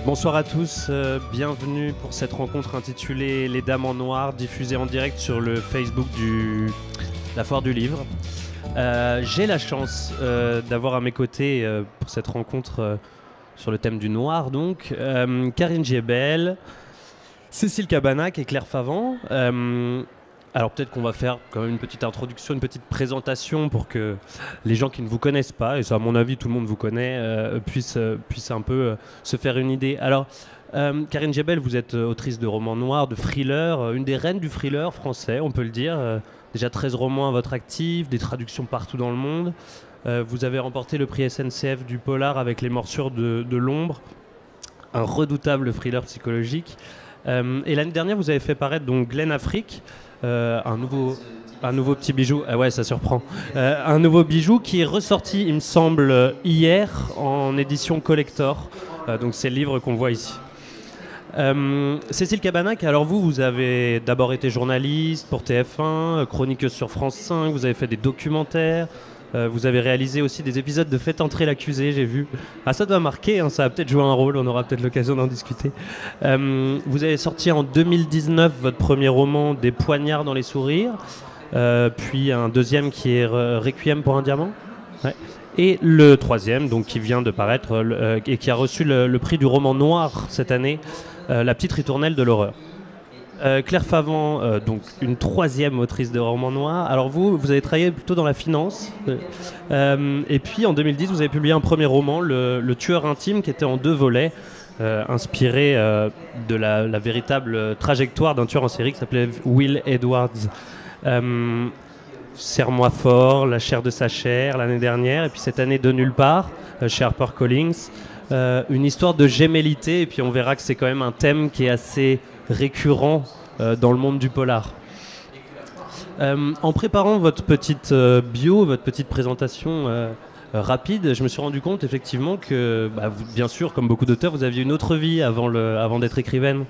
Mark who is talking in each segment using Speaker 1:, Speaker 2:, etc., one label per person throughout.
Speaker 1: Bonsoir à tous, bienvenue pour cette rencontre intitulée Les Dames en Noir, diffusée en direct sur le Facebook de la Foire du Livre. J'ai la chance d'avoir à mes côtés pour cette rencontre sur le thème du noir, donc Karine Djebel, Cécile Cabanach et Claire Favant. Alors peut-être qu'on va faire quand même une petite introduction, une petite présentation pour que les gens qui ne vous connaissent pas, et ça à mon avis tout le monde vous connaît, puissent un peu se faire une idée. Alors Karine Djebel, vous êtes autrice de romans noirs, de thrillers, une des reines du thriller français, on peut le dire. Déjà 13 romans à votre actif, des traductions partout dans le monde. Vous avez remporté le prix SNCF du polar avec Les Morsures de l'ombre, un redoutable thriller psychologique. Et l'année dernière, vous avez fait paraître donc Glen Afrique, un nouveau petit bijou. Ah ouais, ça surprend. Un nouveau bijou qui est ressorti, il me semble, hier en édition collector. Donc c'est le livre qu'on voit ici. Cécile Cabanach, alors vous avez d'abord été journaliste pour TF1, chroniqueuse sur France 5, vous avez fait des documentaires, vous avez réalisé aussi des épisodes de Faites entrer l'accusé, j'ai vu. Ah, ça doit marquer, hein, ça a peut-être joué un rôle, on aura peut-être l'occasion d'en discuter. Vous avez sorti en 2019 votre premier roman, Des poignards dans les sourires, puis un deuxième qui est Requiem pour un diamant. Ouais. Et le troisième, donc, qui vient de paraître et qui a reçu le prix du roman noir cette année, La petite ritournelle de l'horreur. Claire Favant, donc une troisième autrice de romans noirs. Alors vous avez travaillé plutôt dans la finance. Et puis en 2010, vous avez publié un premier roman, Le tueur intime, qui était en 2 volets, inspiré de la véritable trajectoire d'un tueur en série qui s'appelait Will Edwards. Serre-moi fort, La chair de sa chair l'année dernière, et puis cette année De nulle part, chez HarperCollins. Une histoire de gémellité, et puis on verra que c'est quand même un thème qui est assez récurrent dans le monde du polar. En préparant votre petite bio, votre petite présentation rapide, je me suis rendu compte effectivement que, vous, bien sûr, comme beaucoup d'auteurs, vous aviez une autre vie avant d'être écrivaine.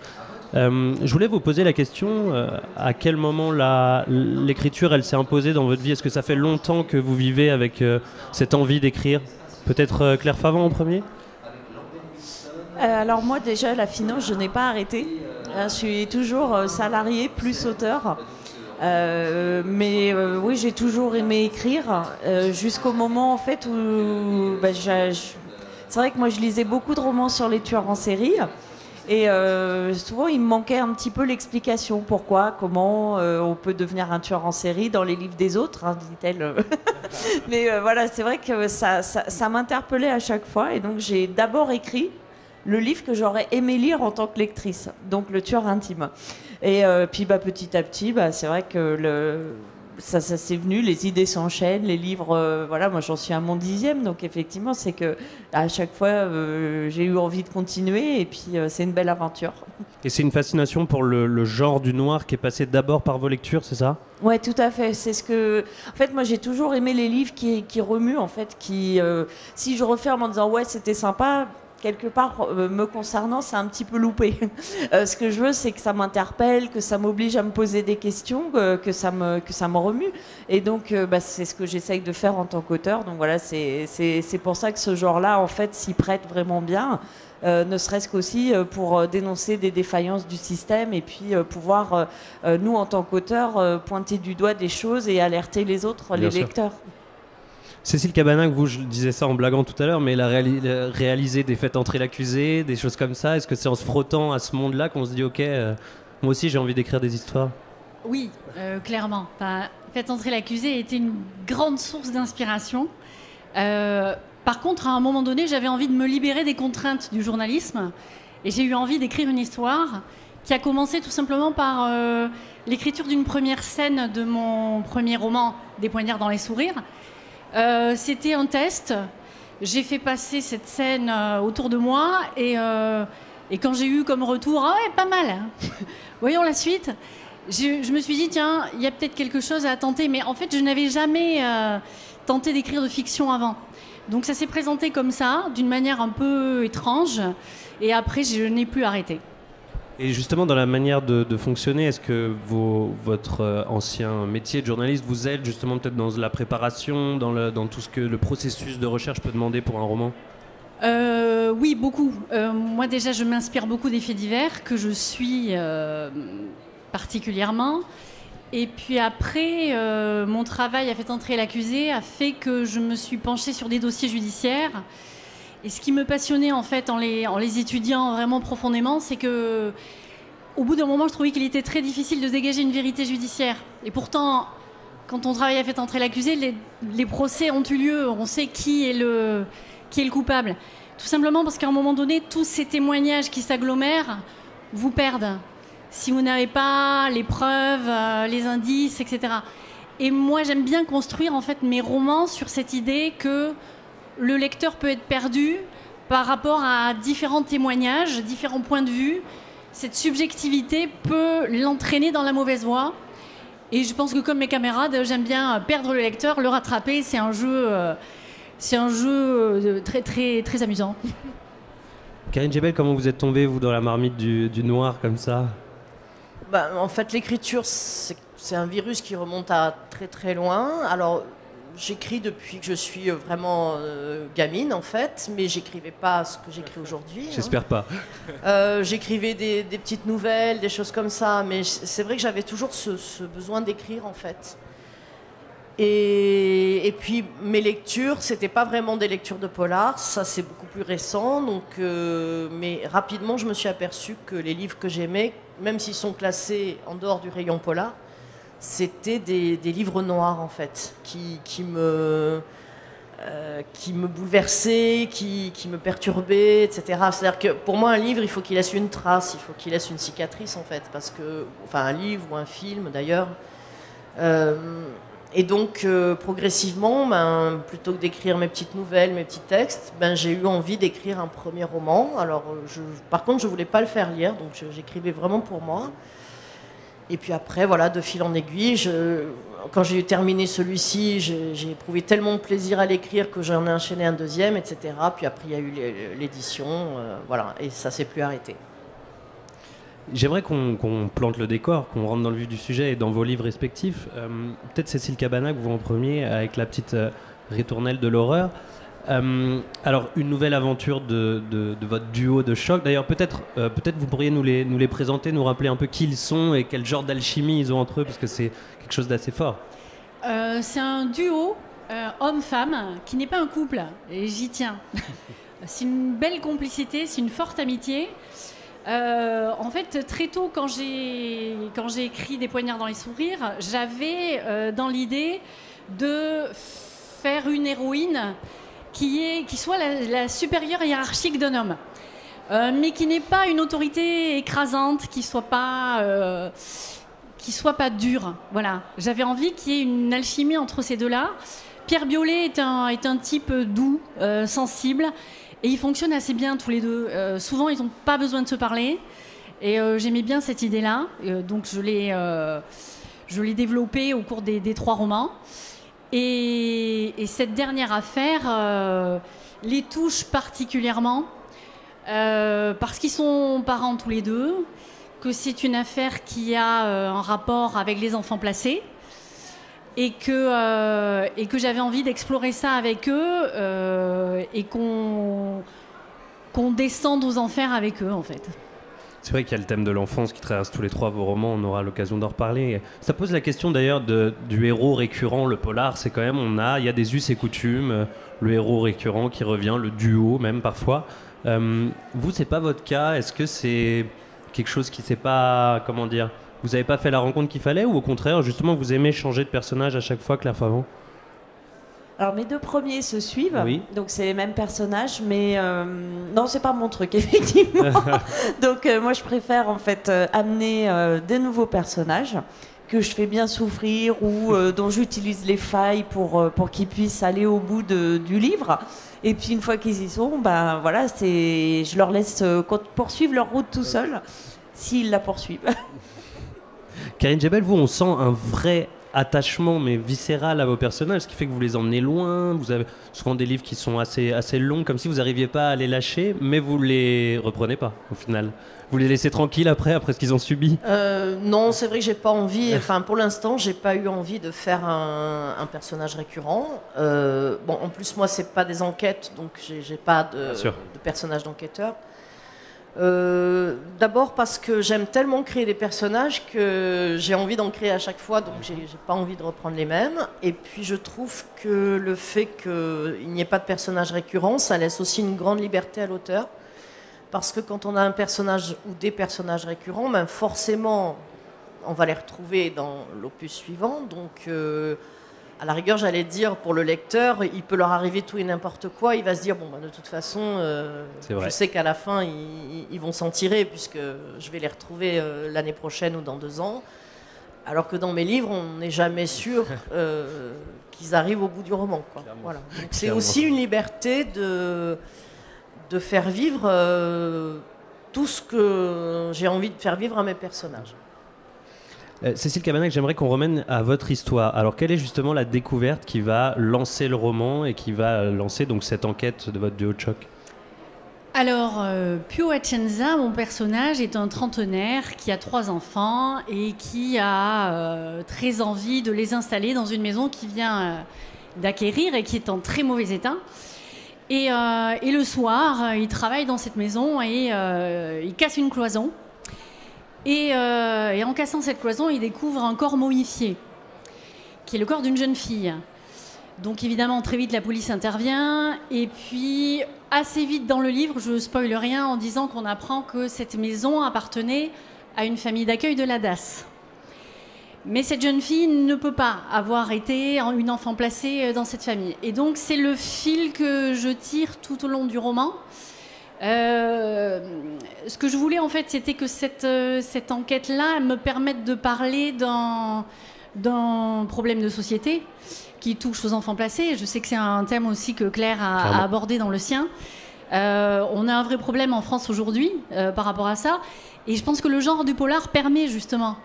Speaker 1: Je voulais vous poser la question, à quel moment l'écriture elle s'est imposée dans votre vie? Est-ce que ça fait longtemps que vous vivez avec cette envie d'écrire? Peut-être Claire Favant en premier?
Speaker 2: Alors moi déjà la finance je n'ai pas arrêté, je suis toujours salariée plus auteur, mais oui j'ai toujours aimé écrire jusqu'au moment en fait où c'est vrai que moi je lisais beaucoup de romans sur les tueurs en série et souvent il me manquait un petit peu l'explication pourquoi, comment on peut devenir un tueur en série dans les livres des autres, hein, dit-elle. Mais voilà, c'est vrai que ça m'interpellait à chaque fois et donc j'ai d'abord écrit le livre que j'aurais aimé lire en tant que lectrice, donc Le tueur intime. Et puis petit à petit, c'est vrai que ça s'est venu, les idées s'enchaînent, les livres, voilà, moi j'en suis à mon 10e, donc effectivement c'est que à chaque fois j'ai eu envie de continuer et puis c'est une belle aventure.
Speaker 1: Et c'est une fascination pour le genre du noir qui est passé d'abord par vos lectures, c'est ça?
Speaker 2: Ouais, tout à fait. C'est ce que, en fait, moi j'ai toujours aimé les livres qui remuent, en fait, qui, si je referme en disant ouais c'était sympa. Quelque part, me concernant, c'est un petit peu loupé. Ce que je veux, c'est que ça m'interpelle, que ça m'oblige à me poser des questions, que ça me remue. Et donc, c'est ce que j'essaye de faire en tant qu'auteur. Donc voilà, c'est pour ça que ce genre-là, en fait, s'y prête vraiment bien. Ne serait-ce qu'aussi pour dénoncer des défaillances du système et puis pouvoir, nous, en tant qu'auteurs, pointer du doigt des choses et alerter les autres, les lecteurs.
Speaker 1: Cécile Cabanach, vous, je disais ça en blaguant tout à l'heure, mais elle a réalisé des Faites entrer l'accusé, des choses comme ça. Est-ce que c'est en se frottant à ce monde-là qu'on se dit ok, moi aussi j'ai envie d'écrire des histoires?
Speaker 3: Oui, clairement. Faites entrer l'accusé a été une grande source d'inspiration. Par contre, à un moment donné, j'avais envie de me libérer des contraintes du journalisme et j'ai eu envie d'écrire une histoire qui a commencé tout simplement par l'écriture d'une première scène de mon premier roman, Des poignards dans les sourires. C'était un test. J'ai fait passer cette scène autour de moi et quand j'ai eu comme retour « Ah ouais, pas mal hein. Voyons la suite », je me suis dit « Tiens, il y a peut-être quelque chose à tenter ». Mais en fait, je n'avais jamais tenté d'écrire de fiction avant. Donc ça s'est présenté comme ça, d'une manière un peu étrange. Et après, je n'ai plus arrêté.
Speaker 1: Et justement, dans la manière de fonctionner, est-ce que votre ancien métier de journaliste vous aide justement peut-être dans la préparation, dans tout ce que le processus de recherche peut demander pour un roman?
Speaker 3: Oui, beaucoup. Moi, déjà, je m'inspire beaucoup des faits divers que je suis particulièrement. Et puis après, mon travail a fait entrer l'accusé, a fait que je me suis penchée sur des dossiers judiciaires. Et ce qui me passionnait en fait en les étudiant vraiment profondément, c'est que au bout d'un moment, je trouvais qu'il était très difficile de dégager une vérité judiciaire. Et pourtant, quand on travaille à fait entrer l'accusé, les procès ont eu lieu, on sait qui est le coupable. Tout simplement parce qu'à un moment donné, tous ces témoignages qui s'agglomèrent vous perdent. Si vous n'avez pas les preuves, les indices, etc. Et moi, j'aime bien construire en fait mes romans sur cette idée que le lecteur peut être perdu par rapport à différents témoignages, différents points de vue. Cette subjectivité peut l'entraîner dans la mauvaise voie. Et je pense que comme mes camarades, j'aime bien perdre le lecteur, le rattraper. C'est un jeu très, très, très amusant.
Speaker 1: Karine Jebel, comment vous êtes tombée, vous, dans la marmite du noir, comme ça?
Speaker 4: En fait, l'écriture, c'est un virus qui remonte à très très loin. Alors, j'écris depuis que je suis vraiment gamine, en fait, mais j'écrivais pas ce que j'écris aujourd'hui.
Speaker 1: J'espère pas.
Speaker 4: J'écrivais des petites nouvelles, des choses comme ça, mais c'est vrai que j'avais toujours ce besoin d'écrire, en fait. Et puis mes lectures, c'était pas vraiment des lectures de polar, ça c'est beaucoup plus récent. Donc, mais rapidement, je me suis aperçue que les livres que j'aimais, même s'ils sont classés en dehors du rayon polar, c'était des livres noirs en fait, qui me bouleversaient, qui me perturbaient, etc. C'est-à-dire que pour moi, un livre, il faut qu'il laisse une trace, il faut qu'il laisse une cicatrice en fait, parce que, enfin, un livre ou un film d'ailleurs. Et donc, progressivement, plutôt que d'écrire mes petites nouvelles, mes petits textes, j'ai eu envie d'écrire un premier roman. Alors, par contre, je ne voulais pas le faire lire, donc j'écrivais vraiment pour moi. Et puis après, voilà, de fil en aiguille, quand j'ai terminé celui-ci, j'ai éprouvé tellement de plaisir à l'écrire que j'en ai enchaîné un deuxième, etc. Puis après, il y a eu l'édition, voilà, et ça ne s'est plus arrêté.
Speaker 1: J'aimerais qu'on plante le décor, qu'on rentre dans le vif du sujet et dans vos livres respectifs. Peut-être Cécile Cabannac, vous en premier, avec la petite ritournelle de l'horreur. Alors, une nouvelle aventure de votre duo de choc. D'ailleurs, peut-être vous pourriez nous les présenter, nous rappeler un peu qui ils sont et quel genre d'alchimie ils ont entre eux, parce que c'est quelque chose d'assez fort.
Speaker 3: C'est un duo homme-femme qui n'est pas un couple, et j'y tiens. C'est une belle complicité, c'est une forte amitié. En fait, très tôt, quand j'ai écrit Des poignards dans les sourires, j'avais dans l'idée de faire une héroïne qui soit la supérieure hiérarchique d'un homme, mais qui n'est pas une autorité écrasante, qui soit pas dure. Voilà. J'avais envie qu'il y ait une alchimie entre ces deux-là. Pierre Biolay est un type doux, sensible. Et ils fonctionnent assez bien tous les deux. Souvent, ils n'ont pas besoin de se parler. Et j'aimais bien cette idée-là. Donc, je l'ai développée au cours des 3 romans. Et cette dernière affaire les touche particulièrement parce qu'ils sont parents tous les deux, que c'est une affaire qui a un rapport avec les enfants placés. Et que j'avais envie d'explorer ça avec eux et qu'on descende aux enfers avec eux, en fait.
Speaker 1: C'est vrai qu'il y a le thème de l'enfance qui traverse tous les 3 vos romans, on aura l'occasion d'en reparler. Ça pose la question d'ailleurs du héros récurrent, le polar, c'est quand même, il y a des us et coutumes, le héros récurrent qui revient, le duo même parfois. Vous, c'est pas votre cas, est-ce que c'est quelque chose qui s'est pas, comment dire, vous n'avez pas fait la rencontre qu'il fallait, ou au contraire, justement, vous aimez changer de personnage à chaque fois, Claire Favant?
Speaker 2: Alors mes 2 premiers se suivent,
Speaker 1: oui.
Speaker 2: Donc c'est les mêmes personnages, mais non, c'est pas mon truc, effectivement. Donc moi je préfère en fait amener des nouveaux personnages que je fais bien souffrir ou dont j'utilise les failles pour qu'ils puissent aller au bout du livre. Et puis une fois qu'ils y sont, voilà, je leur laisse poursuivre leur route tout seuls, s'ils la poursuivent.
Speaker 1: Karine Jebel, vous, on sent un vrai attachement, mais viscéral à vos personnages, ce qui fait que vous les emmenez loin. Vous avez souvent des livres qui sont assez longs, comme si vous n'arriviez pas à les lâcher, mais vous les reprenez pas, au final. Vous les laissez tranquilles après ce qu'ils ont subi?
Speaker 4: Non, c'est vrai que j'ai pas envie. Enfin, pour l'instant, j'ai pas eu envie de faire un personnage récurrent. Bon, en plus, moi, c'est pas des enquêtes, donc j'ai pas de personnage d'enquêteur. D'abord parce que j'aime tellement créer des personnages que j'ai envie d'en créer à chaque fois, donc j'ai pas envie de reprendre les mêmes. Et puis je trouve que le fait qu'il n'y ait pas de personnage récurrent, ça laisse aussi une grande liberté à l'auteur. Parce que quand on a un personnage ou des personnages récurrents, ben forcément on va les retrouver dans l'opus suivant. Donc à la rigueur, j'allais dire, pour le lecteur, il peut leur arriver tout et n'importe quoi. Il va se dire, bon, ben, de toute façon, je sais qu'à la fin, ils vont s'en tirer, puisque je vais les retrouver l'année prochaine ou dans 2 ans. Alors que dans mes livres, on n'est jamais sûr qu'ils arrivent au bout du roman, quoi. Voilà. Donc c'est aussi une liberté de faire vivre tout ce que j'ai envie de faire vivre à mes personnages.
Speaker 1: Cécile Cabannac, j'aimerais qu'on remène à votre histoire. Alors, quelle est justement la découverte qui va lancer le roman et qui va lancer donc cette enquête de votre duo de choc?
Speaker 3: Alors, Pio Atienza, mon personnage, est un trentenaire qui a 3 enfants et qui a très envie de les installer dans une maison qu'il vient d'acquérir et qui est en très mauvais état. Et le soir, il travaille dans cette maison et il casse une cloison. Et en cassant cette cloison, il découvre un corps momifié, qui est le corps d'une jeune fille. Donc évidemment, très vite, la police intervient. Et puis, assez vite dans le livre, je ne spoile rien en disant qu'on apprend que cette maison appartenait à une famille d'accueil de la DAS. Mais cette jeune fille ne peut pas avoir été une enfant placée dans cette famille. Et donc, c'est le fil que je tire tout au long du roman. Ce que je voulais en fait, c'était que cette enquête-là me permette de parler d'un problème de société qui touche aux enfants placés. Je sais que c'est un thème aussi que Claire a abordé dans le sien. On a un vrai problème en France aujourd'hui par rapport à ça. Et je pense que le genre du polar permet justement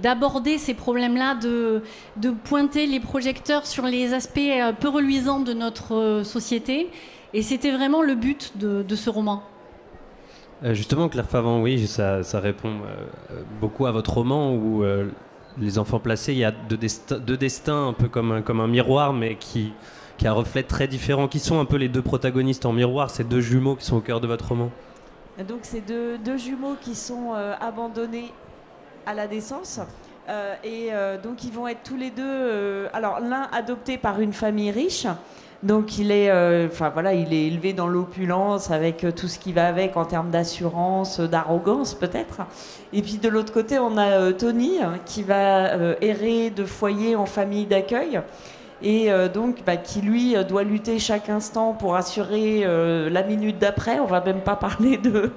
Speaker 3: d'aborder ces problèmes-là, de pointer les projecteurs sur les aspects peu reluisants de notre société. Et c'était vraiment le but de ce roman.
Speaker 1: Justement, Claire Favant, oui, ça répond beaucoup à votre roman où les enfants placés, il y a deux destins un peu comme un miroir, mais qui a un reflet très différent. Qui sont un peu les 2 protagonistes en miroir, ces 2 jumeaux qui sont au cœur de votre roman?
Speaker 2: Donc c'est deux jumeaux qui sont abandonnés à la naissance. Donc ils vont être tous les 2... alors l'un adopté par une famille riche. Donc il est élevé dans l'opulence avec tout ce qui va avec en termes d'assurance, d'arrogance peut-être. Et puis de l'autre côté, on a Tony qui va errer de foyer en famille d'accueil et qui lui doit lutter chaque instant pour assurer la minute d'après. On va même pas parler de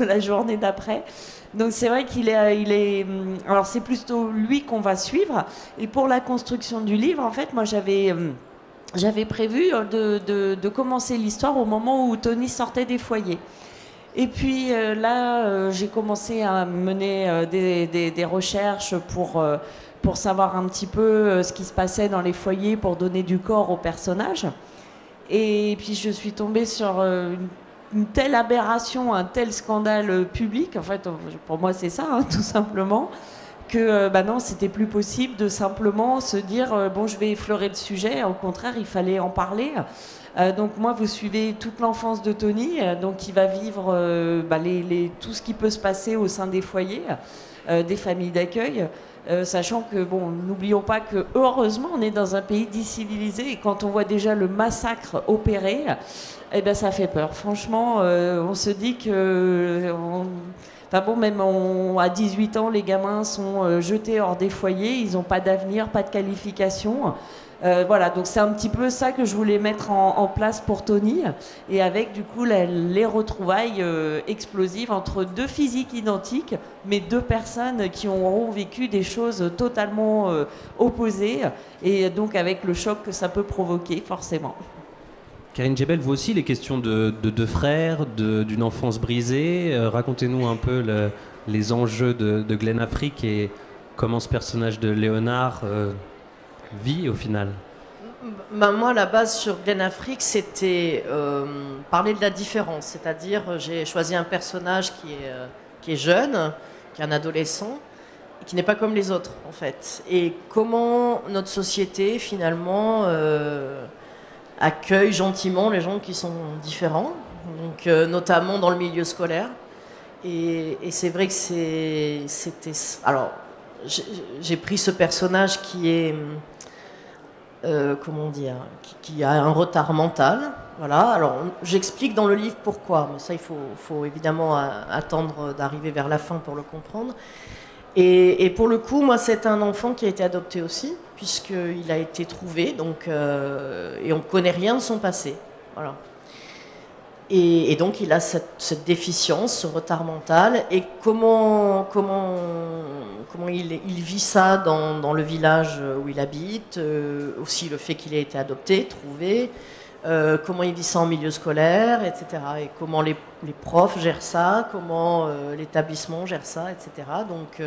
Speaker 2: la journée d'après. Donc c'est vrai qu'il est alors c'est plutôt lui qu'on va suivre. Et pour la construction du livre, en fait, moi j'avais prévu de commencer l'histoire au moment où Tony sortait des foyers. Et puis j'ai commencé à mener des recherches pour savoir un petit peu ce qui se passait dans les foyers pour donner du corps aux personnages. Et puis je suis tombée sur une telle aberration, un tel scandale public. En fait, pour moi, c'est ça, tout simplement. Que non, c'était plus possible de simplement se dire je vais effleurer le sujet. Au contraire, il fallait en parler. Donc moi, vous suivez toute l'enfance de Tony, donc il va vivre tout ce qui peut se passer au sein des foyers, des familles d'accueil, sachant que n'oublions pas que heureusement on est dans un pays décivilisé et quand on voit déjà le massacre opéré, ça fait peur. Franchement, on se dit que même à 18 ans, les gamins sont jetés hors des foyers, ils n'ont pas d'avenir, pas de qualification. Donc c'est un petit peu ça que je voulais mettre en place pour Tony, et avec du coup les retrouvailles explosives entre 2 physiques identiques, mais 2 personnes qui auront vécu des choses totalement opposées, et donc avec le choc que ça peut provoquer forcément.
Speaker 1: Karine Jebel, vous aussi, les questions de 2 frères, d'une enfance brisée. Racontez-nous un peu les enjeux de Glen Afrique et comment ce personnage de Léonard vit au final.
Speaker 4: Ben, moi, à la base, sur Glen Afrique, c'était parler de la différence. C'est-à-dire, j'ai choisi un personnage qui est jeune, qui est un adolescent, et qui n'est pas comme les autres, en fait. Et comment notre société, finalement, accueille gentiment les gens qui sont différents, donc, notamment dans le milieu scolaire. Et c'est vrai que c'était... Alors, j'ai pris ce personnage qui est... comment dire, qui a un retard mental. Voilà. Alors, j'explique dans le livre pourquoi, mais ça, il faut évidemment attendre d'arriver vers la fin pour le comprendre. Et pour le coup, moi, c'est un enfant qui a été adopté aussi, puisqu'il a été trouvé, donc, et on ne connaît rien de son passé. Voilà. Et donc, il a cette déficience, ce retard mental. Et comment il vit ça dans le village où il habite, aussi le fait qu'il ait été adopté, trouvé, comment il vit ça en milieu scolaire, etc. Et comment les profs gèrent ça, comment l'établissement gère ça, etc. Donc,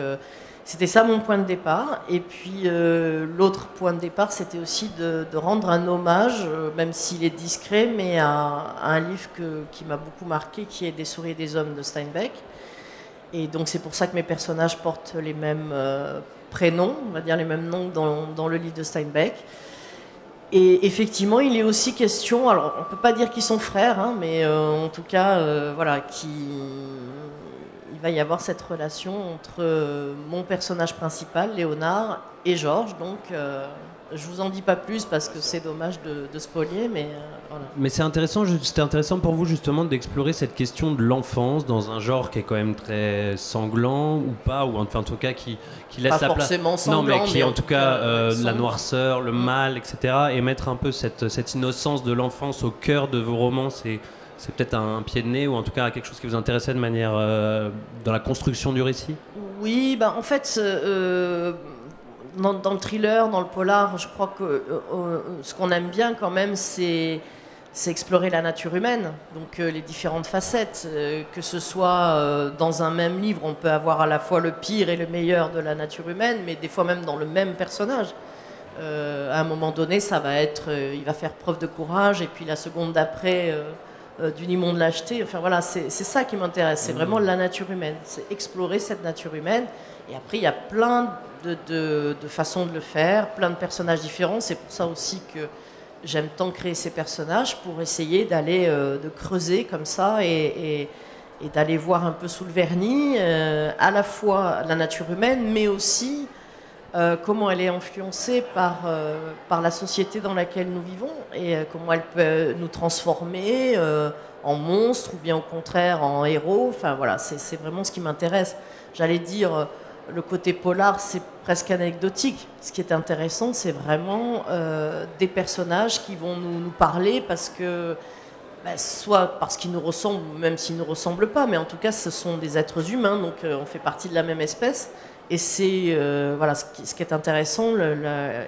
Speaker 4: c'était ça mon point de départ. Et puis, l'autre point de départ, c'était aussi de rendre un hommage, même s'il est discret, mais à un livre qui m'a beaucoup marqué, qui est Des souris et des hommes de Steinbeck. Et donc, c'est pour ça que mes personnages portent les mêmes prénoms, on va dire les mêmes noms dans le livre de Steinbeck. Et effectivement, il est aussi question, alors on ne peut pas dire qu'ils sont frères, hein, mais en tout cas, voilà, il va y avoir cette relation entre mon personnage principal, Léonard, et Georges. Donc, je vous en dis pas plus parce que c'est dommage de spoiler, mais voilà.
Speaker 1: Mais c'était intéressant pour vous justement d'explorer cette question de l'enfance dans un genre qui est quand même très sanglant ou pas, ou enfin en tout cas qui laisse
Speaker 4: Pas
Speaker 1: la place.
Speaker 4: forcément sanglant,
Speaker 1: Non, mais qui en tout cas la
Speaker 4: sombre.
Speaker 1: noirceur, le mal, etc. Et mettre un peu cette innocence de l'enfance au cœur de vos romans, c'est peut-être un pied de nez ou en tout cas quelque chose qui vous intéressait de manière dans la construction du récit.
Speaker 4: Oui, ben en fait, dans le thriller, dans le polar, je crois que ce qu'on aime bien quand même, c'est explorer la nature humaine, donc les différentes facettes. Que ce soit dans un même livre, on peut avoir à la fois le pire et le meilleur de la nature humaine, mais des fois même dans le même personnage. À un moment donné, ça va être, il va faire preuve de courage, et puis la seconde d'après, d'une immonde lâcheté. Enfin voilà, c'est ça qui m'intéresse, c'est vraiment la nature humaine, c'est explorer cette nature humaine. Et après, il y a plein de façons de le faire, plein de personnages différents. C'est pour ça aussi que j'aime tant créer ces personnages, pour essayer d'aller de creuser comme ça et d'aller voir un peu sous le vernis à la fois la nature humaine, mais aussi comment elle est influencée par la société dans laquelle nous vivons et comment elle peut nous transformer en monstres ou bien au contraire en héros. Enfin voilà, c'est vraiment ce qui m'intéresse. J'allais dire, le côté polar, c'est presque anecdotique. Ce qui est intéressant, c'est vraiment des personnages qui vont nous parler parce que, soit parce qu'ils nous ressemblent, même s'ils ne nous ressemblent pas, mais en tout cas, ce sont des êtres humains, donc on fait partie de la même espèce. Et c'est voilà, ce qui est intéressant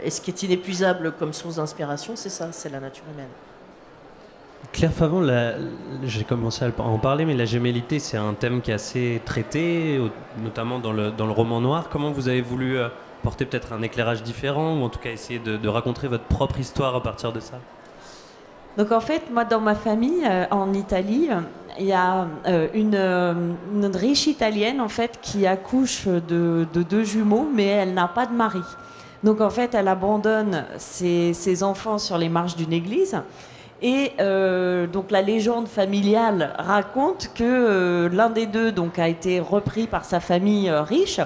Speaker 4: et ce qui est inépuisable comme source d'inspiration, c'est ça, c'est la nature humaine.
Speaker 1: Claire Favon, j'ai commencé à en parler, mais la gémellité, c'est un thème qui est assez traité, notamment dans le roman noir. Comment vous avez voulu porter peut-être un éclairage différent, ou en tout cas essayer de raconter votre propre histoire à partir de ça?
Speaker 2: Donc en fait, moi dans ma famille, en Italie, il y a une riche italienne en fait qui accouche de deux jumeaux, mais elle n'a pas de mari. Donc en fait, elle abandonne ses enfants sur les marches d'une église. Et donc la légende familiale raconte que l'un des deux donc a été repris par sa famille riche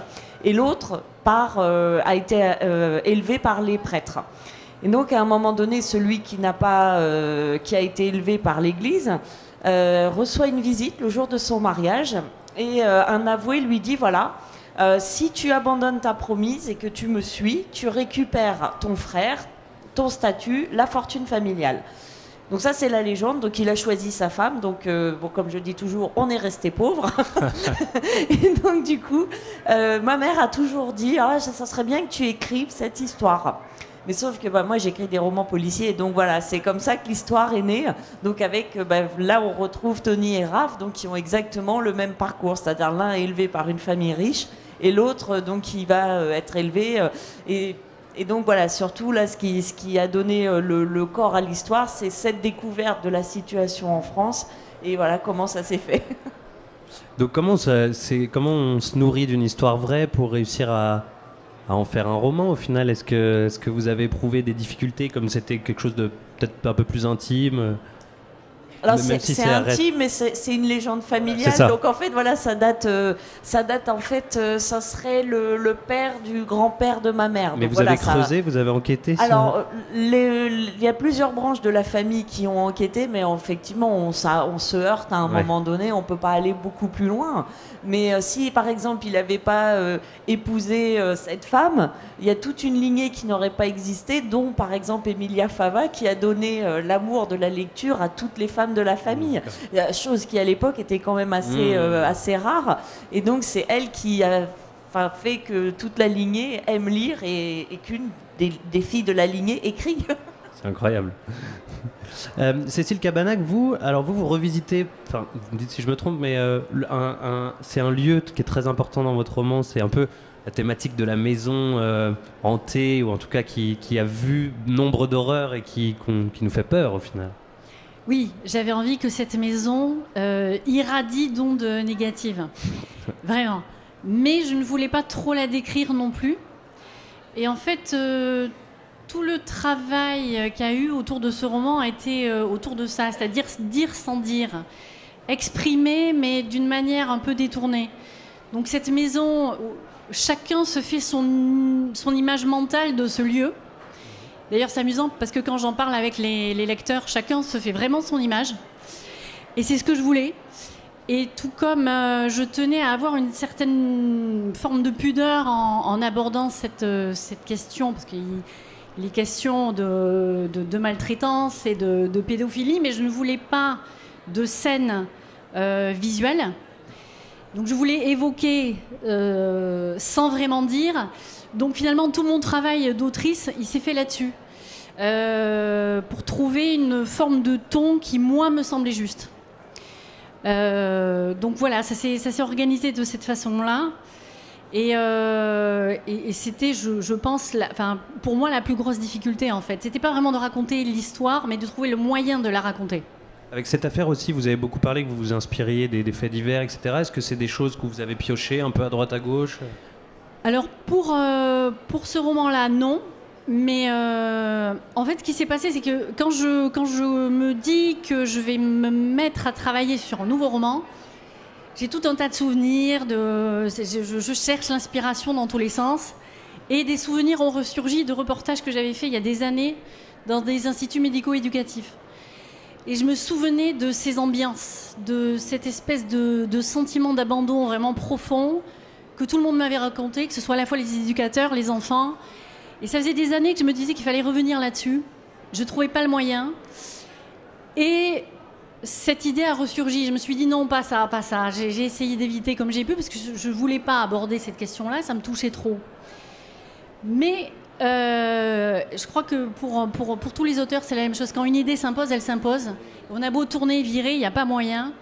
Speaker 2: et l'autre a été élevé par les prêtres. Et donc à un moment donné, celui qui a été élevé par l'Église reçoit une visite le jour de son mariage et un avoué lui dit voilà, si tu abandonnes ta promise et que tu me suis, tu récupères ton frère, ton statut, la fortune familiale. Donc ça, c'est la légende. Donc il a choisi sa femme. Donc bon, comme je dis toujours, on est resté pauvre. Et donc du coup, ma mère a toujours dit ça serait bien que tu écrives cette histoire. Mais sauf que moi, j'écris des romans policiers. Et donc voilà, c'est comme ça que l'histoire est née. Donc avec, là, on retrouve Tony et Raph, donc qui ont exactement le même parcours. C'est-à-dire l'un est élevé par une famille riche et l'autre, donc, qui va être élevé. Et Et donc voilà, surtout là, ce qui a donné le corps à l'histoire, c'est cette découverte de la situation en France. Et voilà comment ça s'est fait.
Speaker 1: Donc comment on se nourrit d'une histoire vraie pour réussir à en faire un roman au final? Est-ce que vous avez éprouvé des difficultés, comme c'était quelque chose de peut-être un peu plus intime?
Speaker 2: Alors c'est intime, mais c'est une légende familiale. Donc en fait, voilà, ça date en fait, ça serait le père du grand-père de ma mère.
Speaker 1: Mais
Speaker 2: donc,
Speaker 1: vous avez creusé, vous avez enquêté?
Speaker 2: Alors, il y a plusieurs branches de la famille qui ont enquêté, mais effectivement, on se heurte à un moment donné, on peut pas aller beaucoup plus loin. Mais si, par exemple, il n'avait pas épousé cette femme, il y a toute une lignée qui n'aurait pas existé, dont, par exemple, Emilia Fava, qui a donné l'amour de la lecture à toutes les femmes de la famille, chose qui à l'époque était quand même assez rare, et donc c'est elle qui a fait que toute la lignée aime lire et qu'une des filles de la lignée écrit.
Speaker 1: C'est incroyable. Cécile Cabannac, vous revisitez, enfin vous me dites si je me trompe, mais c'est un lieu qui est très important dans votre roman, c'est un peu la thématique de la maison hantée, ou en tout cas qui a vu nombre d'horreurs et qui nous fait peur au final.
Speaker 3: Oui, j'avais envie que cette maison irradie d'ondes négatives. Vraiment. Mais je ne voulais pas trop la décrire non plus. Et en fait, tout le travail qu'il y a eu autour de ce roman a été autour de ça. C'est-à-dire dire sans dire. Exprimer, mais d'une manière un peu détournée. Donc cette maison, chacun se fait son image mentale de ce lieu. D'ailleurs, c'est amusant parce que quand j'en parle avec les lecteurs, chacun se fait vraiment son image. Et c'est ce que je voulais. Et tout comme je tenais à avoir une certaine forme de pudeur en abordant cette question, parce qu'il est question de maltraitance et de pédophilie, mais je ne voulais pas de scène visuelle. Donc je voulais évoquer sans vraiment dire. Donc finalement, tout mon travail d'autrice, il s'est fait là-dessus. Pour trouver une forme de ton qui, moi, me semblait juste. Donc voilà, ça s'est organisé de cette façon-là. Et c'était, je pense, pour moi, la plus grosse difficulté, en fait. C'était pas vraiment de raconter l'histoire, mais de trouver le moyen de la raconter.
Speaker 1: Avec cette affaire aussi, vous avez beaucoup parlé que vous vous inspiriez des faits divers, etc. Est-ce que c'est des choses que vous avez piochées un peu à droite à gauche?
Speaker 3: Alors pour ce roman-là, non. Mais en fait, ce qui s'est passé, c'est que quand je me dis que je vais me mettre à travailler sur un nouveau roman, j'ai tout un tas de souvenirs. Je cherche l'inspiration dans tous les sens. Et des souvenirs ont ressurgi de reportages que j'avais faits il y a des années dans des instituts médico-éducatifs. Et je me souvenais de ces ambiances, de cette espèce de sentiment d'abandon vraiment profond que tout le monde m'avait raconté, que ce soit à la fois les éducateurs, les enfants. Et ça faisait des années que je me disais qu'il fallait revenir là-dessus. Je ne trouvais pas le moyen. Et cette idée a ressurgi. Je me suis dit non, pas ça, pas ça. J'ai essayé d'éviter comme j'ai pu parce que je ne voulais pas aborder cette question-là, ça me touchait trop. Mais je crois que pour tous les auteurs, c'est la même chose. Quand une idée s'impose, elle s'impose. On a beau tourner, virer, il n'y a pas moyen.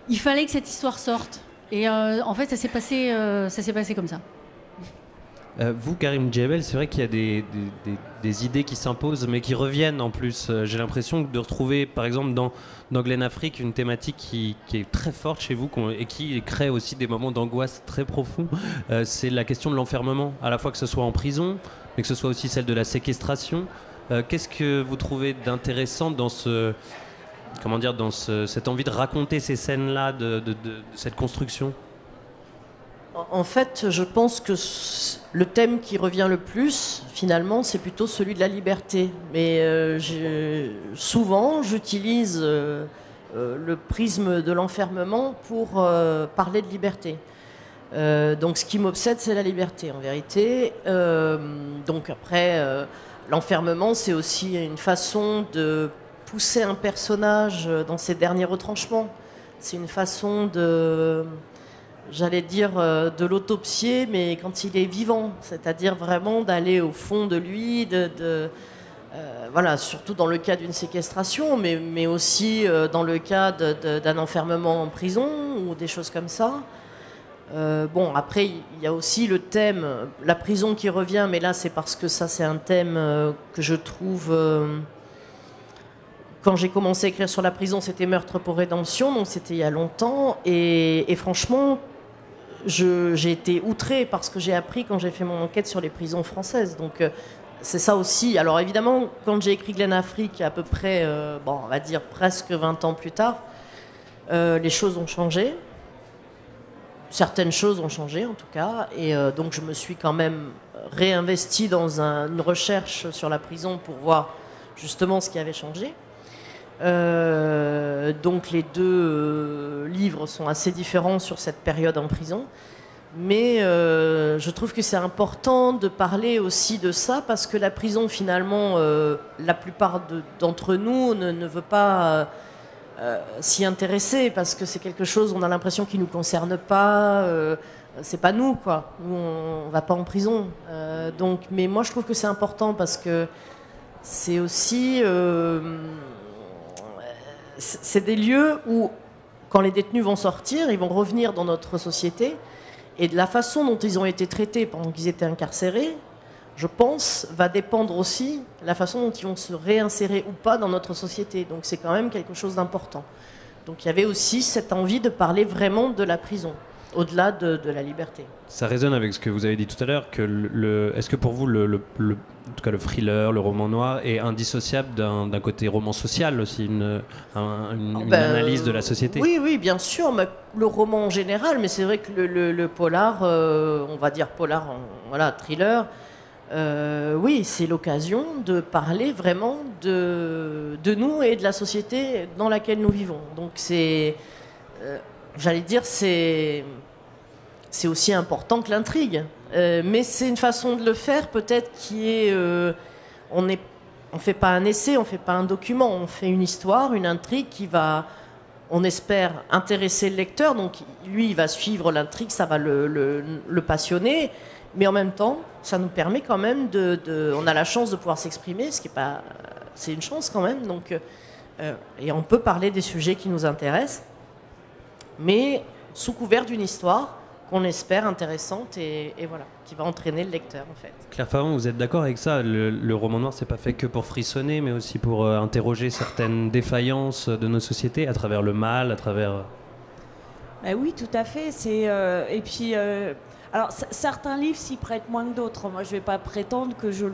Speaker 3: Il fallait que cette histoire sorte. Et en fait, ça s'est passé comme ça.
Speaker 1: Vous, Karim Djebel, c'est vrai qu'il y a des idées qui s'imposent, mais qui reviennent en plus. J'ai l'impression de retrouver, par exemple, dans Glen Afrique, une thématique qui est très forte chez vous et qui crée aussi des moments d'angoisse très profonds. C'est la question de l'enfermement, à la fois que ce soit en prison, mais que ce soit aussi celle de la séquestration. Qu'est-ce que vous trouvez d'intéressant dans cette envie de raconter ces scènes-là, de cette construction?
Speaker 4: En fait, je pense que le thème qui revient le plus, finalement, c'est plutôt celui de la liberté. Mais souvent, j'utilise le prisme de l'enfermement pour parler de liberté. Donc, ce qui m'obsède, c'est la liberté, en vérité. Donc, après, l'enfermement, c'est aussi une façon de pousser un personnage dans ses derniers retranchements. C'est une façon j'allais dire de l'autopsier, mais quand il est vivant, c'est-à-dire vraiment d'aller au fond de lui, voilà, surtout dans le cas d'une séquestration, mais aussi dans le cas d'un enfermement en prison ou des choses comme ça. Bon, après, il y a aussi le thème, la prison qui revient, mais là, c'est parce que ça, c'est un thème que je trouve... quand j'ai commencé à écrire sur la prison, c'était Meurtre pour rédemption, donc c'était il y a longtemps. Et franchement, j'ai été outrée par ce que j'ai appris quand j'ai fait mon enquête sur les prisons françaises. Donc c'est ça aussi. Alors évidemment, quand j'ai écrit Glen Afrique, à peu près, bon, on va dire presque 20 ans plus tard, les choses ont changé. Certaines choses ont changé en tout cas. Et donc je me suis quand même réinvestie dans une recherche sur la prison pour voir justement ce qui avait changé. Donc les deux livres sont assez différents sur cette période en prison, mais je trouve que c'est important de parler aussi de ça parce que la prison finalement la plupart d'entre nous ne veut pas s'y intéresser parce que c'est quelque chose, on a l'impression qui nous concerne pas, c'est pas nous quoi, nous on va pas en prison, donc mais moi je trouve que c'est important parce que c'est aussi c'est des lieux où, quand les détenus vont sortir, ils vont revenir dans notre société. Et de la façon dont ils ont été traités pendant qu'ils étaient incarcérés, je pense, va dépendre aussi de la façon dont ils vont se réinsérer ou pas dans notre société. Donc c'est quand même quelque chose d'important. Donc il y avait aussi cette envie de parler vraiment de la prison, au-delà de la liberté.
Speaker 1: Ça résonne avec ce que vous avez dit tout à l'heure, que est-ce que pour vous, en tout cas le thriller, le roman noir, est indissociable d'un côté roman social aussi, une analyse de la société?
Speaker 4: Oui, bien sûr, mais le roman en général, mais c'est vrai que le polar, on va dire polar, voilà, thriller, oui, c'est l'occasion de parler vraiment de nous et de la société dans laquelle nous vivons. Donc c'est, j'allais dire, c'est aussi important que l'intrigue. Mais c'est une façon de le faire peut-être qui est... on ne fait pas un essai, on ne fait pas un document, on fait une histoire, une intrigue qui va, on espère, intéresser le lecteur. Donc lui, il va suivre l'intrigue, ça va le passionner. Mais en même temps, ça nous permet quand même on a la chance de pouvoir s'exprimer, ce qui est pas... C'est une chance quand même. Donc, et on peut parler des sujets qui nous intéressent, mais sous couvert d'une histoire qu'on espère intéressante et voilà, qui va entraîner le lecteur en fait.
Speaker 1: Claire Favon, vous êtes d'accord avec ça? Le roman noir, c'est pas fait que pour frissonner, mais aussi pour interroger certaines défaillances de nos sociétés à travers le mal, à travers...
Speaker 2: Oui, tout à fait. Et puis, alors certains livres s'y prêtent moins que d'autres. Moi, je vais pas prétendre que je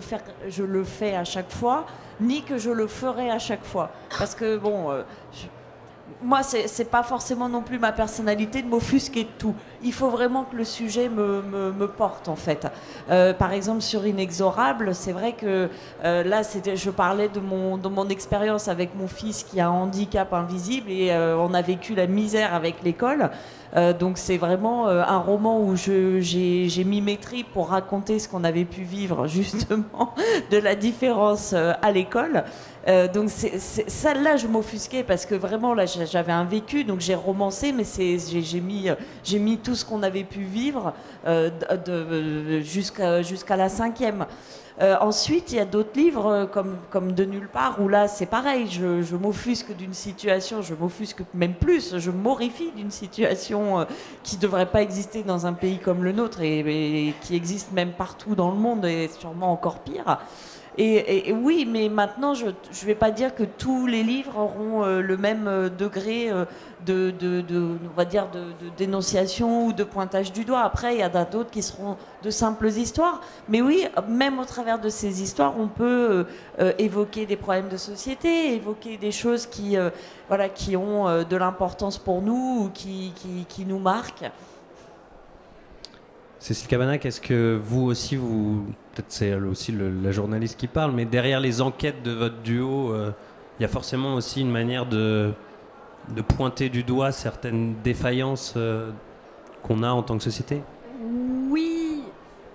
Speaker 2: le fais à chaque fois, ni que je le ferai à chaque fois, parce que bon. Moi, c'est pas forcément non plus ma personnalité de m'offusquer de tout. Il faut vraiment que le sujet me porte, en fait. Par exemple, sur Inexorable, c'est vrai que là, je parlais de mon expérience avec mon fils qui a un handicap invisible et on a vécu la misère avec l'école. Donc c'est vraiment un roman où j'ai mis mes tripes pour raconter ce qu'on avait pu vivre justement de la différence à l'école. Donc celle-là je m'offusquais parce que vraiment là j'avais un vécu, donc j'ai romancé, mais j'ai mis tout ce qu'on avait pu vivre jusqu'à la 5e. Ensuite, il y a d'autres livres comme De Nulle Part où là c'est pareil, je m'offusque d'une situation, je m'offusque même plus, je m'horrifie d'une situation qui ne devrait pas exister dans un pays comme le nôtre et qui existe même partout dans le monde et sûrement encore pire. Et oui, mais maintenant, je ne vais pas dire que tous les livres auront le même degré on va dire de dénonciation ou de pointage du doigt. Après, il y en a d'autres qui seront de simples histoires. Mais oui, même au travers de ces histoires, on peut évoquer des problèmes de société, évoquer des choses qui ont de l'importance pour nous ou qui nous marquent.
Speaker 1: Cécile Cabannac, est-ce que vous aussi, peut-être c'est aussi la journaliste qui parle, mais derrière les enquêtes de votre duo, il y a forcément aussi une manière de pointer du doigt certaines défaillances qu'on a en tant que société?
Speaker 3: Oui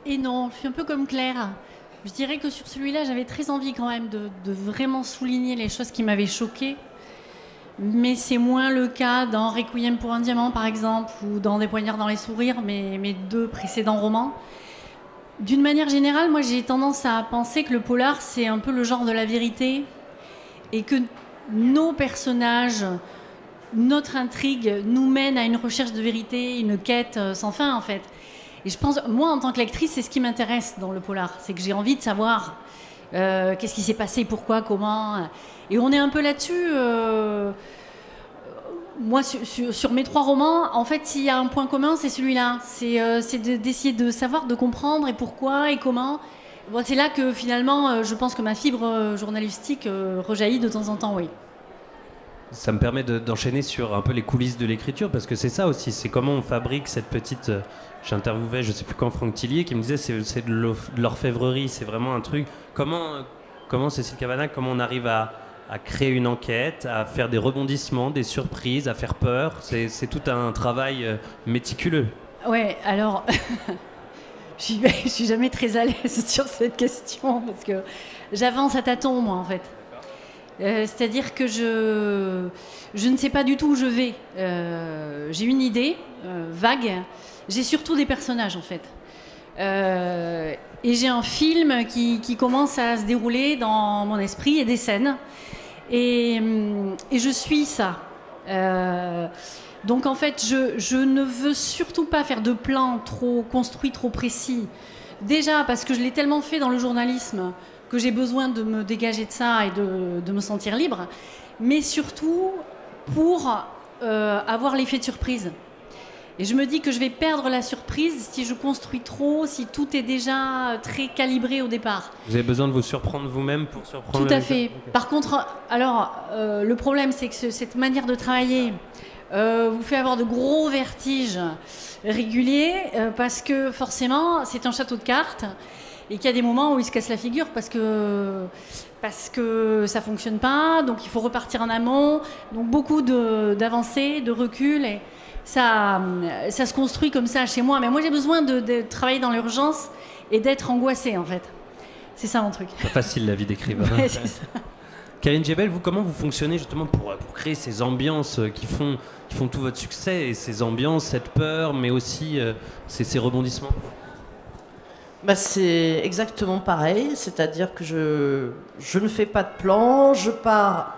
Speaker 3: et non, je suis un peu comme Claire. Je dirais que sur celui-là, j'avais très envie quand même de vraiment souligner les choses qui m'avaient choquée. Mais c'est moins le cas dans Requiem pour un diamant, par exemple, ou dans Des poignards dans les sourires, mes deux précédents romans. D'une manière générale, moi, j'ai tendance à penser que le polar, c'est un peu le genre de la vérité, et que nos personnages notre intrigue nous mène à une recherche de vérité, une quête sans fin en fait. Et je pense, moi en tant que lectrice, c'est ce qui m'intéresse dans le polar, c'est que j'ai envie de savoir qu'est-ce qui s'est passé, pourquoi, comment. Et on est un peu là-dessus. Moi, sur mes 3 romans, en fait, s'il y a un point commun, c'est celui-là. C'est d'essayer de savoir, de comprendre et pourquoi et comment. Bon, c'est là que finalement, je pense que ma fibre journalistique rejaillit de temps en temps, oui.
Speaker 1: Ça me permet d'enchaîner sur un peu les coulisses de l'écriture, parce que c'est ça aussi, c'est comment on fabrique cette petite... J'interviewais, je sais plus quand, Franck Tillier, qui me disait c'est de l'orfèvrerie, c'est vraiment un truc... Comment Cécile Cabannac, comment on arrive à créer une enquête, à faire des rebondissements, des surprises, à faire peur. C'est tout un travail méticuleux.
Speaker 3: Ouais, alors, je suis jamais très à l'aise sur cette question parce que j'avance à tâtons, moi, en fait. C'est-à-dire que je ne sais pas du tout où je vais. J'ai une idée vague. J'ai surtout des personnages, en fait. Et j'ai un film qui commence à se dérouler dans mon esprit et des scènes. Et je suis ça. Donc en fait, je ne veux surtout pas faire de plans trop construits, trop précis. Déjà parce que je l'ai tellement fait dans le journalisme que j'ai besoin de me dégager de ça et de me sentir libre. Mais surtout pour avoir l'effet de surprise. Et je me dis que je vais perdre la surprise si je construis trop, si tout est déjà très calibré au départ.
Speaker 1: Vous avez besoin de vous surprendre vous-même pour surprendre...
Speaker 3: Tout à fait. Okay. Par contre, alors, le problème, c'est que cette manière de travailler vous fait avoir de gros vertiges réguliers parce que forcément, c'est un château de cartes et qu'il y a des moments où il se casse la figure parce que ça fonctionne pas, donc il faut repartir en amont. Donc beaucoup d'avancées, de recul et... Ça se construit comme ça chez moi. Mais moi, j'ai besoin de travailler dans l'urgence et d'être angoissée, en fait. C'est ça, mon truc.
Speaker 1: C'est pas facile, la vie d'écrivain.
Speaker 3: Ouais, c'est ça.
Speaker 1: Karine Jebel, vous, comment vous fonctionnez justement pour créer ces ambiances qui font tout votre succès, et ces ambiances, cette peur, mais aussi ces rebondissements?
Speaker 4: C'est exactement pareil. C'est-à-dire que je ne fais pas de plan. Je pars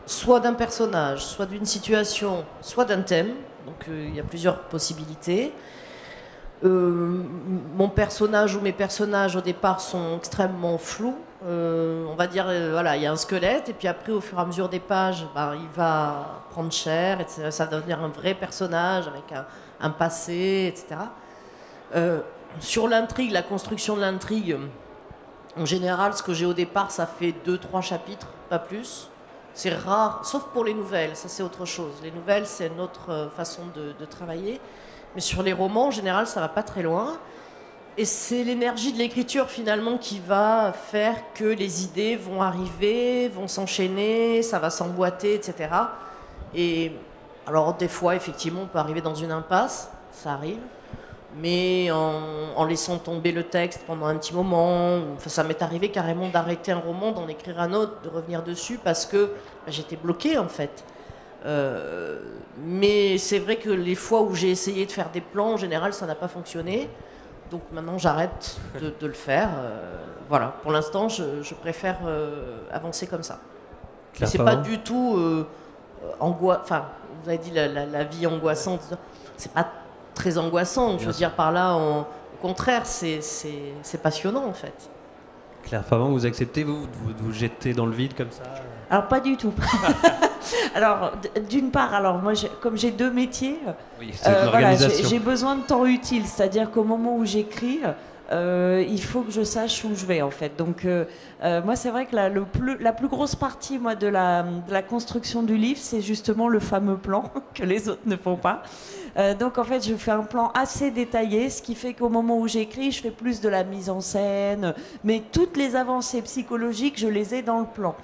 Speaker 4: soit d'un personnage, soit d'une situation, soit d'un thème. Donc il y a plusieurs possibilités. Mon personnage ou mes personnages au départ sont extrêmement flous. On va dire, voilà, il y a un squelette et puis après au fur et à mesure des pages, il va prendre chair, etc. Ça va devenir un vrai personnage avec un passé, etc. Sur l'intrigue, la construction de l'intrigue, en général, ce que j'ai au départ, ça fait 2-3 chapitres, pas plus. C'est rare, sauf pour les nouvelles, ça c'est autre chose. Les nouvelles, c'est notre façon de travailler. Mais sur les romans, en général, ça va pas très loin. Et c'est l'énergie de l'écriture, finalement, qui va faire que les idées vont arriver, vont s'enchaîner, ça va s'emboîter, etc. Et alors, des fois, effectivement, on peut arriver dans une impasse, ça arrive. Mais en laissant tomber le texte pendant un petit moment, ça m'est arrivé carrément d'arrêter un roman, d'en écrire un autre, de revenir dessus parce que j'étais bloquée en fait. Mais c'est vrai que les fois où j'ai essayé de faire des plans, en général, ça n'a pas fonctionné. Donc maintenant, j'arrête de le faire. Voilà, pour l'instant, je préfère avancer comme ça. C'est pas du tout angoissant. Enfin, vous avez dit la vie angoissante. C'est pas très angoissant, je veux dire par là, au contraire, c'est passionnant en fait.
Speaker 1: Claire Favant, vous acceptez, vous jeter dans le vide comme ça?
Speaker 2: Alors pas du tout. Alors d'une part, alors moi comme j'ai 2 métiers,
Speaker 1: oui,
Speaker 2: voilà, j'ai besoin de temps utile, c'est-à-dire qu'au moment où j'écris, il faut que je sache où je vais en fait. Donc moi c'est vrai que la plus grosse partie moi de la construction du livre, c'est justement le fameux plan que les autres ne font pas. Donc en fait je fais un plan assez détaillé, ce qui fait qu'au moment où j'écris, je fais plus de la mise en scène, mais toutes les avancées psychologiques, je les ai dans le plan.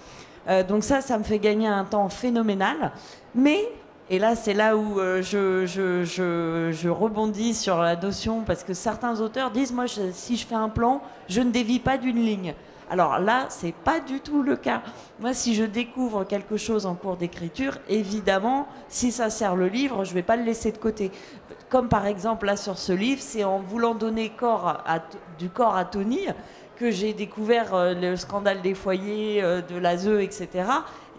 Speaker 2: Donc ça me fait gagner un temps phénoménal. Mais, et là c'est là où je rebondis sur la notion, parce que certains auteurs disent, moi si je fais un plan, je ne dévie pas d'une ligne. Alors là, c'est pas du tout le cas. Moi, si je découvre quelque chose en cours d'écriture, évidemment, si ça sert le livre, je vais pas le laisser de côté. Comme par exemple, là, sur ce livre, c'est en voulant donner du corps à Tony que j'ai découvert le scandale des foyers, de l'ASE, etc.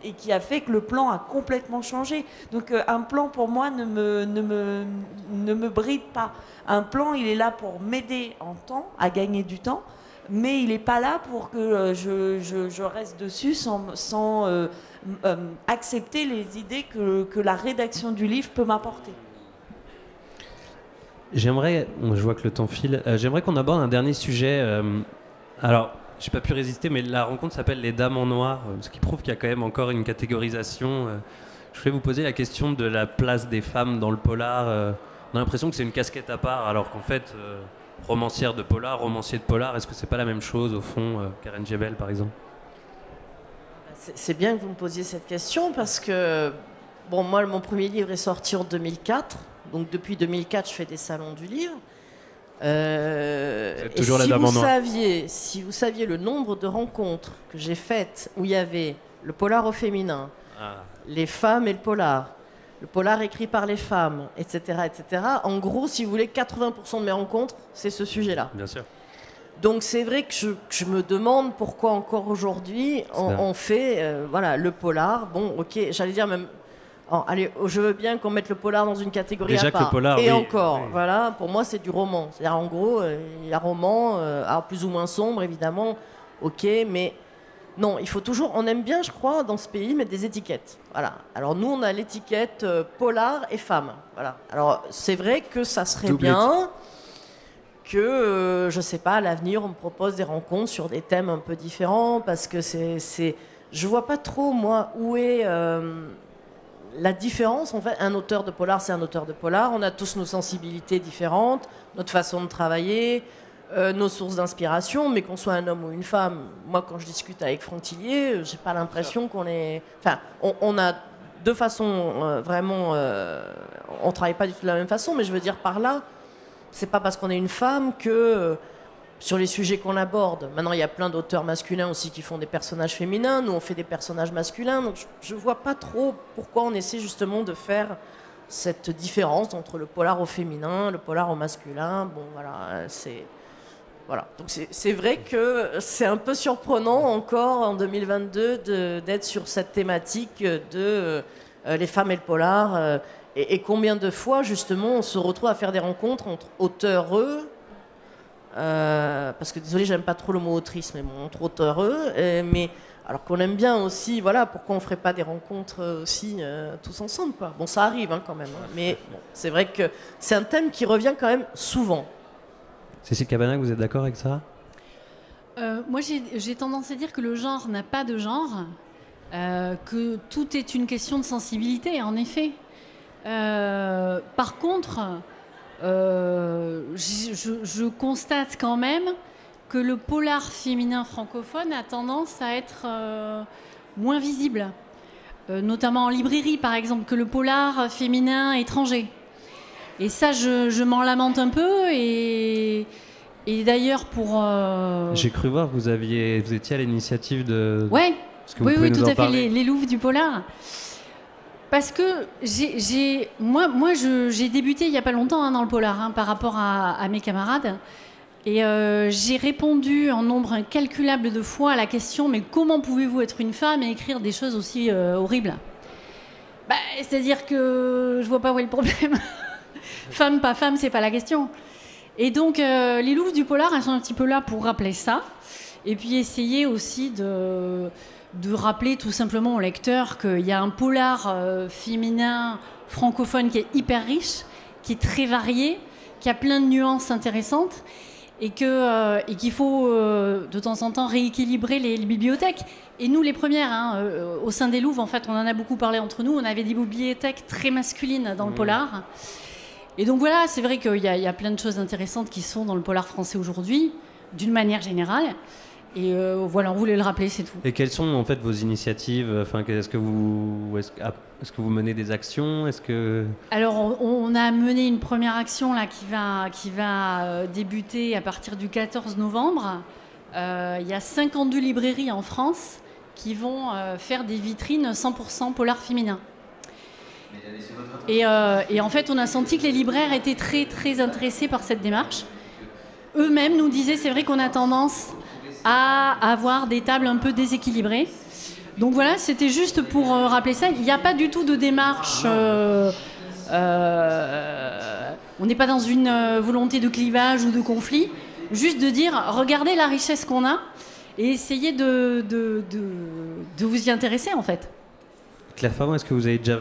Speaker 2: et qui a fait que le plan a complètement changé. Donc un plan pour moi ne me bride pas. Un plan, il est là pour m'aider en temps, à gagner du temps, mais il n'est pas là pour que je reste dessus sans accepter les idées que la rédaction du livre peut m'apporter.
Speaker 1: J'aimerais, je vois que le temps file, j'aimerais qu'on aborde un dernier sujet. Alors, j'ai pas pu résister, mais la rencontre s'appelle Les Dames en Noir, ce qui prouve qu'il y a quand même encore une catégorisation. Je voulais vous poser la question de la place des femmes dans le polar. On a l'impression que c'est une casquette à part, alors qu'en fait, romancière de polar, romancier de polar, est-ce que c'est pas la même chose au fond, Karen Jebel par exemple?
Speaker 4: C'est bien que vous me posiez cette question parce que, bon, moi, mon premier livre est sorti en 2004. Donc, depuis 2004, je fais des salons du livre. Et
Speaker 1: toujours la dame en noir.
Speaker 4: Si vous saviez le nombre de rencontres que j'ai faites où il y avait le polar au féminin, les femmes et le polar écrit par les femmes, etc., etc. En gros, si vous voulez, 80% de mes rencontres, c'est ce sujet-là.
Speaker 1: Bien sûr.
Speaker 4: Donc c'est vrai que je me demande pourquoi encore aujourd'hui on fait voilà, le polar. Bon, ok, j'allais dire même... allez, je veux bien qu'on mette le polar dans une catégorie
Speaker 1: déjà
Speaker 4: à part.
Speaker 1: Que le polar,
Speaker 4: et
Speaker 1: oui,
Speaker 4: encore,
Speaker 1: oui.
Speaker 4: Voilà, pour moi c'est du roman. C'est-à-dire en gros, il y a roman, alors plus ou moins sombre évidemment, ok, mais non, il faut toujours, on aime bien je crois dans ce pays mettre des étiquettes. Voilà. Alors nous on a l'étiquette polar et femme. Voilà. Alors c'est vrai que ça serait bien que, je sais pas, à l'avenir on me propose des rencontres sur des thèmes un peu différents parce que je vois pas trop moi où est la différence. En fait, un auteur de polar, c'est un auteur de polar. On a tous nos sensibilités différentes, notre façon de travailler, nos sources d'inspiration, mais qu'on soit un homme ou une femme. Moi, quand je discute avec Franck Tillier, j'ai pas l'impression qu'on est... Enfin, on a deux façons vraiment... on travaille pas du tout de la même façon, mais je veux dire par là, c'est pas parce qu'on est une femme que... sur les sujets qu'on aborde. Maintenant, il y a plein d'auteurs masculins aussi qui font des personnages féminins. Nous, on fait des personnages masculins. Donc, je ne vois pas trop pourquoi on essaie justement de faire cette différence entre le polar au féminin, le polar au masculin. Bon, voilà, c'est... Voilà. Donc, c'est vrai que c'est un peu surprenant encore en 2022 d'être sur cette thématique de les femmes et le polar. Et combien de fois, justement, on se retrouve à faire des rencontres entre auteureux, parce que désolé, j'aime pas trop le mot autrice, mais bon, entre auteureux, mais alors qu'on aime bien aussi, voilà, pourquoi on ferait pas des rencontres aussi tous ensemble, quoi. Bon, ça arrive quand même, hein, mais bon, c'est vrai que c'est un thème qui revient quand même souvent.
Speaker 1: Cécile Cabanach, vous êtes d'accord avec ça?
Speaker 3: Moi, j'ai tendance à dire que le genre n'a pas de genre, que tout est une question de sensibilité, en effet. Par contre, je constate quand même que le polar féminin francophone a tendance à être moins visible, notamment en librairie par exemple, que le polar féminin étranger. Et ça, je m'en lamente un peu. Et d'ailleurs, pour...
Speaker 1: J'ai cru voir que vous étiez à l'initiative de...
Speaker 3: Ouais, oui, tout à fait, les Louves du polar. Parce que j'ai débuté il n'y a pas longtemps dans le polar par rapport à mes camarades. Et j'ai répondu en nombre incalculable de fois à la question « Mais comment pouvez-vous être une femme et écrire des choses aussi horribles ?» C'est-à-dire que je vois pas où est le problème. Femme, pas femme, c'est pas la question. Et donc, les Louves du polar, elles sont un petit peu là pour rappeler ça. Et puis essayer aussi de rappeler tout simplement au lecteur qu'il y a un polar féminin francophone qui est hyper riche, qui est très varié, qui a plein de nuances intéressantes et qu'il faut de temps en temps rééquilibrer les bibliothèques. Et nous, les premières, au sein des Louves, en fait, on en a beaucoup parlé entre nous, on avait des bibliothèques très masculines dans le polar. Et donc voilà, c'est vrai qu'il y a plein de choses intéressantes qui sont dans le polar français aujourd'hui, d'une manière générale. Et voilà, on voulait le rappeler, c'est tout.
Speaker 1: Et quelles sont en fait vos initiatives? Enfin, est-ce que vous menez des actions?
Speaker 3: Alors, on a mené une première action là qui va débuter à partir du 14 novembre. Il y a 52 librairies en France qui vont faire des vitrines 100% polar féminin. Et en fait, on a senti que les libraires étaient très très intéressés par cette démarche. Eux-mêmes nous disaient, c'est vrai qu'on a tendance à avoir des tables un peu déséquilibrées. Donc voilà, c'était juste pour rappeler ça. Il n'y a pas du tout de démarche. On n'est pas dans une volonté de clivage ou de conflit. Juste de dire, regardez la richesse qu'on a et essayez de vous y intéresser en fait.
Speaker 1: Claire Favon, est-ce que vous avez déjà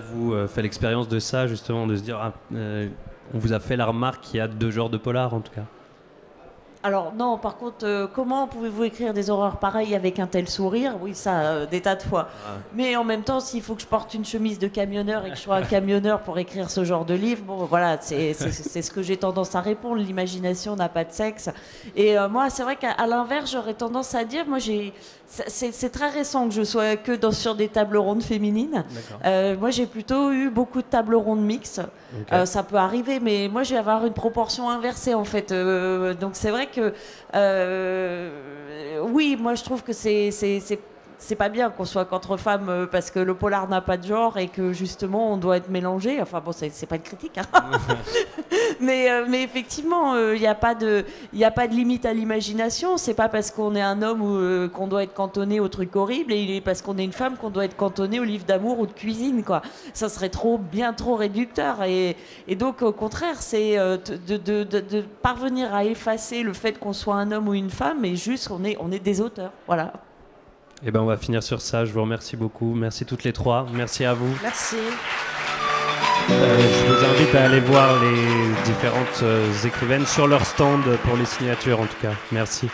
Speaker 1: fait l'expérience de ça, justement, de se dire, on vous a fait la remarque qu'il y a 2 genres de polar en tout cas?
Speaker 2: Alors non, par contre, comment pouvez-vous écrire des horreurs pareilles avec un tel sourire? Oui, ça, des tas de fois. Ah. Mais en même temps, s'il faut que je porte une chemise de camionneur et que je sois un camionneur pour écrire ce genre de livre, bon, voilà, c'est ce que j'ai tendance à répondre. L'imagination n'a pas de sexe. Et moi, c'est vrai qu'à l'inverse, j'aurais tendance à dire, moi, c'est très récent que je sois que sur des tables rondes féminines. Moi, j'ai plutôt eu beaucoup de tables rondes mixtes. Okay. Ça peut arriver, mais moi, je vais avoir une proportion inversée, en fait. Donc, c'est vrai que oui, moi je trouve que c'est pas bien qu'on soit qu'entre femmes parce que le polar n'a pas de genre et que justement on doit être mélangé. Enfin bon, c'est pas une critique, hein. mais effectivement, il n'y a pas de limite à l'imagination. C'est pas parce qu'on est un homme qu'on doit être cantonné au truc horrible, et parce qu'on est une femme qu'on doit être cantonné au livre d'amour ou de cuisine, quoi. Ça serait bien trop réducteur. Et donc au contraire, c'est de parvenir à effacer le fait qu'on soit un homme ou une femme, et juste on est des auteurs. Voilà.
Speaker 1: Eh ben, on va finir sur ça. Je vous remercie beaucoup. Merci toutes les 3. Merci à vous.
Speaker 4: Merci.
Speaker 1: Je vous invite à aller voir les différentes écrivaines sur leur stand pour les signatures, en tout cas. Merci.